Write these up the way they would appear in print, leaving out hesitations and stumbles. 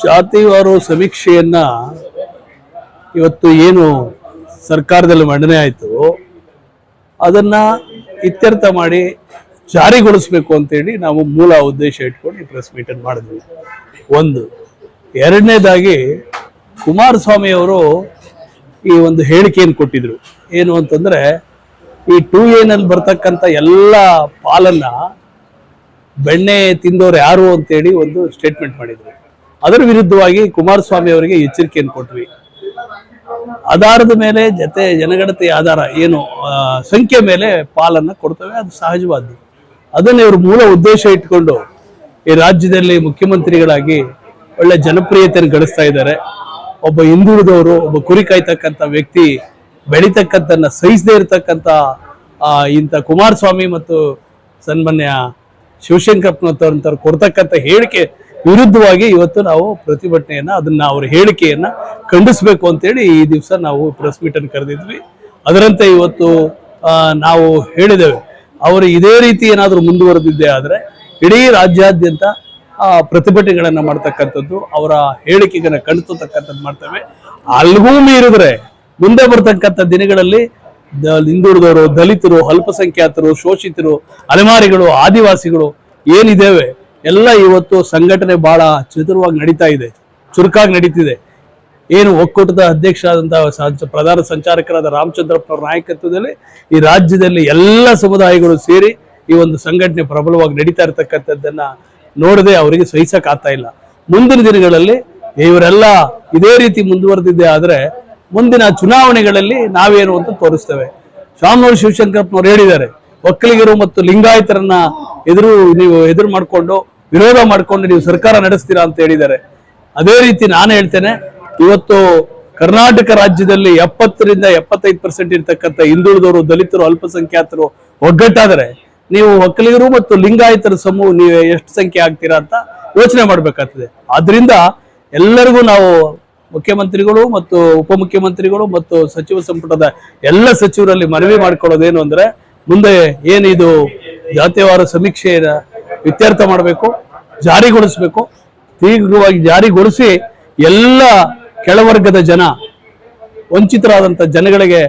ಜಾತಿವಾರು ಸಮೀಕ್ಷೆಯನ್ನ ಇವತ್ತು ಏನು ಸರ್ಕಾರದಲ್ಲಿ ಮಂಡನೆ ಆಯಿತು ಅದನ್ನ ಇತ್ಯರ್ಥ ಮಾಡಿ ಜಾರಿಗೊಳಿಸಬೇಕು ಅಂತೇಳಿ ನಾವು ಮೂಲ ಉದ್ದೇಶ ಇಟ್ಕೊಂಡು ಈ ಪ್ರೆಸ್ ಮೀಟ್ ಅನ್ನು ಮಾಡಿದ್ವಿ. ಒಂದು ಎರಡನೇದಾಗಿ ಕುಮಾರಸ್ವಾಮಿ ಅವರು ಈ ಒಂದು ಹೇಳಿಕೆಯನ್ನು ಕೊಟ್ಟಿದ್ರು. ಏನು ಅಂತಂದ್ರೆ ಈ 2A ನಲ್ಲಿ ಬರ್ತಕ್ಕಂಥ ಎಲ್ಲ ಪಾಲನ್ನ ಬೆಣ್ಣೆ ತಿಂದವರು ಯಾರು ಅಂತೇಳಿ ಒಂದು ಸ್ಟೇಟ್ಮೆಂಟ್ ಮಾಡಿದ್ರು. ಅದರ ವಿರುದ್ಧವಾಗಿ ಕುಮಾರಸ್ವಾಮಿ ಅವರಿಗೆ ಎಚ್ಚರಿಕೆಯನ್ನು ಕೊಟ್ವಿ. ಆಧಾರದ ಮೇಲೆ ಜನಗಣತಿ ಆಧಾರ ಏನು ಸಂಖ್ಯೆ ಮೇಲೆ ಪಾಲನ್ನ ಕೊಡ್ತವೆ, ಅದು ಸಹಜವಾದ್ದು. ಅದನ್ನ ಇವರು ಮೂಲ ಉದ್ದೇಶ ಇಟ್ಕೊಂಡು ಈ ರಾಜ್ಯದಲ್ಲಿ ಮುಖ್ಯಮಂತ್ರಿಗಳಾಗಿ ಒಳ್ಳೆ ಜನಪ್ರಿಯತೆಯನ್ನು ಗಳಿಸ್ತಾ ಇದ್ದಾರೆ. ಒಬ್ಬ ಹಿಂದುಳಿದವರು, ಒಬ್ಬ ಕುರಿ ಕಾಯ್ತಕ್ಕಂಥ ವ್ಯಕ್ತಿ ಬೆಳಿತಕ್ಕಂಥನ್ನ ಸಹಿಸದೇ ಇರತಕ್ಕಂಥ ಇಂಥ ಕುಮಾರಸ್ವಾಮಿ ಮತ್ತು ಸನ್ಮಾನ್ಯ ಶಿವಶಂಕರಪ್ಪನವ್ರು ಕೊಡ್ತಕ್ಕಂಥ ಹೇಳಿಕೆ ವಿರುದ್ಧವಾಗಿ ಇವತ್ತು ನಾವು ಪ್ರತಿಭಟನೆಯನ್ನ ಅದನ್ನ ಅವರ ಹೇಳಿಕೆಯನ್ನ ಖಂಡಿಸಬೇಕು ಅಂತೇಳಿ ಈ ದಿವಸ ನಾವು ಪ್ರೆಸ್ ಮೀಟ್ ಅನ್ನು ಕರೆದಿದ್ವಿ. ಅದರಂತೆ ಇವತ್ತು ನಾವು ಹೇಳಿದ್ದೇವೆ, ಅವರು ಇದೇ ರೀತಿ ಏನಾದರೂ ಮುಂದುವರೆದಿದ್ದೇ ಆದ್ರೆ ಇಡೀ ರಾಜ್ಯಾದ್ಯಂತ ಪ್ರತಿಭಟನೆಗಳನ್ನ ಮಾಡ್ತಕ್ಕಂಥದ್ದು, ಅವರ ಹೇಳಿಕೆಗಳನ್ನ ಖಂಡಿಸತಕ್ಕಂಥದ್ದು ಮಾಡ್ತೇವೆ. ಅಲ್ಗೂ ಮೀರಿದ್ರೆ ಮುಂದೆ ಬರ್ತಕ್ಕಂಥ ದಿನಗಳಲ್ಲಿ ಹಿಂದುಳಿದವರು, ದಲಿತರು, ಅಲ್ಪಸಂಖ್ಯಾತರು, ಶೋಷಿತರು, ಅಲೆಮಾರಿಗಳು, ಆದಿವಾಸಿಗಳು ಏನಿದ್ದೇವೆ ಎಲ್ಲ ಇವತ್ತು ಸಂಘಟನೆ ಬಹಳ ಚತುರವಾಗಿ ನಡೀತಾ ಇದೆ, ಚುರುಕಾಗಿ ನಡೀತಿದೆ. ಏನು ಒಕ್ಕೂಟದ ಅಧ್ಯಕ್ಷರಾದಂತಹ ಪ್ರಧಾನ ಸಂಚಾಲಕರಾದ ರಾಮಚಂದ್ರಪ್ಪನವರ ನಾಯಕತ್ವದಲ್ಲಿ ಈ ರಾಜ್ಯದಲ್ಲಿ ಎಲ್ಲ ಸಮುದಾಯಗಳು ಸೇರಿ ಈ ಒಂದು ಸಂಘಟನೆ ಪ್ರಬಲವಾಗಿ ನಡೀತಾ ಇರತಕ್ಕಂಥದ್ದನ್ನ ನೋಡದೆ ಅವರಿಗೆ ಸಹಿಸಕ್ ಆಗ್ತಾ ಇಲ್ಲ. ಮುಂದಿನ ದಿನಗಳಲ್ಲಿ ಇವರೆಲ್ಲ ಇದೇ ರೀತಿ ಮುಂದುವರೆದಿದ್ದೆ ಆದ್ರೆ ಮುಂದಿನ ಚುನಾವಣೆಗಳಲ್ಲಿ ನಾವೇನು ಅಂತ ತೋರಿಸ್ತೇವೆ. ಶಾಮನೂರು ಶಿವಶಂಕರಪ್ಪನವ್ರು ಹೇಳಿದ್ದಾರೆ, ಒಕ್ಕಲಿಗರು ಮತ್ತು ಲಿಂಗಾಯತರನ್ನ ನೀವು ಎದುರು ಮಾಡ್ಕೊಂಡು ವಿರೋಧ ಮಾಡ್ಕೊಂಡು ನೀವು ಸರ್ಕಾರ ನಡೆಸ್ತೀರಾ ಅಂತ ಹೇಳಿದ್ದಾರೆ. ಅದೇ ರೀತಿ ನಾನು ಹೇಳ್ತೇನೆ, ಇವತ್ತು ಕರ್ನಾಟಕ ರಾಜ್ಯದಲ್ಲಿ 70ರಿಂದ 75% ಇರ್ತಕ್ಕಂಥ ಹಿಂದುಳಿದವರು, ದಲಿತರು, ಅಲ್ಪಸಂಖ್ಯಾತರು ಒಗ್ಗಟ್ಟಾದರೆ ನೀವು ಒಕ್ಕಲಿಗರು ಮತ್ತು ಲಿಂಗಾಯತರ ಸಮೂಹ ನೀವು ಎಷ್ಟು ಸಂಖ್ಯೆ ಆಗ್ತೀರಾ ಅಂತ ಯೋಚನೆ ಮಾಡ್ಬೇಕಾಗ್ತದೆ. ಆದ್ರಿಂದ ಎಲ್ಲರಿಗೂ ನಾವು ಮುಖ್ಯಮಂತ್ರಿಗಳು ಮತ್ತು ಉಪಮುಖ್ಯಮಂತ್ರಿಗಳು ಮತ್ತು ಸಚಿವ ಸಂಪುಟದ ಎಲ್ಲ ಸಚಿವರಲ್ಲಿ ಮನವಿ ಮಾಡ್ಕೊಳ್ಳೋದೇನು ಅಂದ್ರೆ, ಮುಂದೆ ಏನಿದು ಜಾತಿವಾರ ಸಮೀಕ್ಷೆಯ ಇತ್ಯರ್ಥ ಮಾಡಬೇಕು, ಜಾರಿಗೊಳಿಸಬೇಕು. ತೀವ್ರವಾಗಿ ಜಾರಿಗೊಳಿಸಿ ಎಲ್ಲ ಕೆಳವರ್ಗದ ಜನ, ವಂಚಿತರಾದಂಥ ಜನಗಳಿಗೆ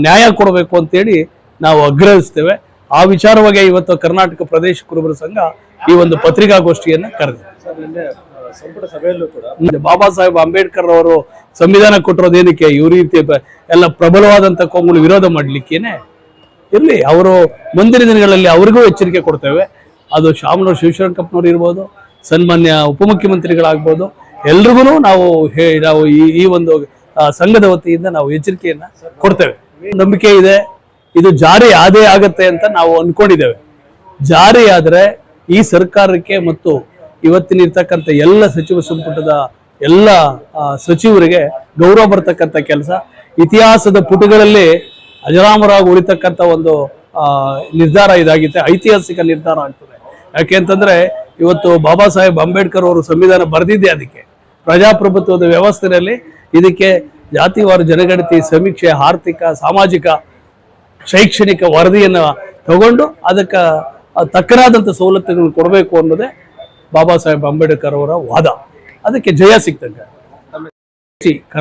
ನ್ಯಾಯ ಕೊಡಬೇಕು ಅಂತೇಳಿ ನಾವು ಆಗ್ರಹಿಸ್ತೇವೆ. ಆ ವಿಚಾರವಾಗಿ ಇವತ್ತು ಕರ್ನಾಟಕ ಪ್ರದೇಶ ಕುರುಬರ ಸಂಘ ಈ ಒಂದು ಪತ್ರಿಕಾಗೋಷ್ಠಿಯನ್ನ ಕರೆದಿದೆ. ಸಂಪುಟ ಸಭೆಯಲ್ಲೂ ಕೂಡ ಬಾಬಾ ಸಾಹೇಬ್ ಅಂಬೇಡ್ಕರ್ ಅವರು ಸಂವಿಧಾನ ಕೊಟ್ಟಿರೋದೇನಕ್ಕೆ? ಇವ್ರ ರೀತಿ ಎಲ್ಲ ಪ್ರಬಲವಾದಂತ ಕೋಮುಗಳು ವಿರೋಧ ಮಾಡ್ಲಿಕ್ಕೇನೆ ಇರ್ಲಿ. ಅವರು ಮುಂದಿನ ದಿನಗಳಲ್ಲಿ ಅವ್ರಿಗೂ ಎಚ್ಚರಿಕೆ ಕೊಡ್ತೇವೆ. ಅದು ಶಾಮನೂರು ಶಿವಶಂಕರಪ್ಪನವ್ರು ಇರ್ಬೋದು, ಸನ್ಮಾನ್ಯ ಉಪಮುಖ್ಯಮಂತ್ರಿಗಳಾಗ್ಬೋದು, ಎಲ್ರಿಗೂ ನಾವು ಈ ಒಂದು ಸಂಘದ ವತಿಯಿಂದ ನಾವು ಎಚ್ಚರಿಕೆಯನ್ನ ಕೊಡ್ತೇವೆ. ನಂಬಿಕೆ ಇದೆ ಇದು ಜಾರಿ ಆದೇ ಆಗತ್ತೆ ಅಂತ ನಾವು ಅನ್ಕೊಂಡಿದ್ದೇವೆ. ಜಾರಿ ಆದ್ರೆ ಈ ಸರ್ಕಾರಕ್ಕೆ ಮತ್ತು ಇವತ್ತಿನ ಇರ್ತಕ್ಕಂಥ ಎಲ್ಲ ಸಚಿವ ಸಂಪುಟದ ಎಲ್ಲ ಸಚಿವರಿಗೆ ಗೌರವ ಬರ್ತಕ್ಕಂಥ ಕೆಲಸ, ಇತಿಹಾಸದ ಪುಟಗಳಲ್ಲಿ ಅಜರಾಮರಾಗಿ ಉಳಿತಕ್ಕಂಥ ಒಂದು ನಿರ್ಧಾರ ಇದಾಗಿದೆ, ಐತಿಹಾಸಿಕ ನಿರ್ಧಾರ ಆಗ್ತದೆ. ಯಾಕೆಂತಂದ್ರೆ ಇವತ್ತು ಬಾಬಾ ಸಾಹೇಬ್ ಅಂಬೇಡ್ಕರ್ ಅವರು ಸಂವಿಧಾನ ಬರೆದಿದ್ದೆ ಅದಕ್ಕೆ, ಪ್ರಜಾಪ್ರಭುತ್ವದ ವ್ಯವಸ್ಥೆಯಲ್ಲಿ ಇದಕ್ಕೆ ಜಾತಿವಾರು ಜನಗಣತಿ ಸಮೀಕ್ಷೆ, ಆರ್ಥಿಕ, ಸಾಮಾಜಿಕ, ಶೈಕ್ಷಣಿಕ ವರದಿಯನ್ನ ತಗೊಂಡು ಅದಕ್ಕೆ ತಕ್ಕನಾದಂಥ ಸವಲತ್ತುಗಳನ್ನು ಕೊಡಬೇಕು ಅನ್ನೋದೇ ಬಾಬಾ ಸಾಹೇಬ್ ಅಂಬೇಡ್ಕರ್ ಅವರ ವಾದ. ಅದಕ್ಕೆ ಜಯ ಸಿಗ್ತದೆ. ಕರ್ನಾಟಕ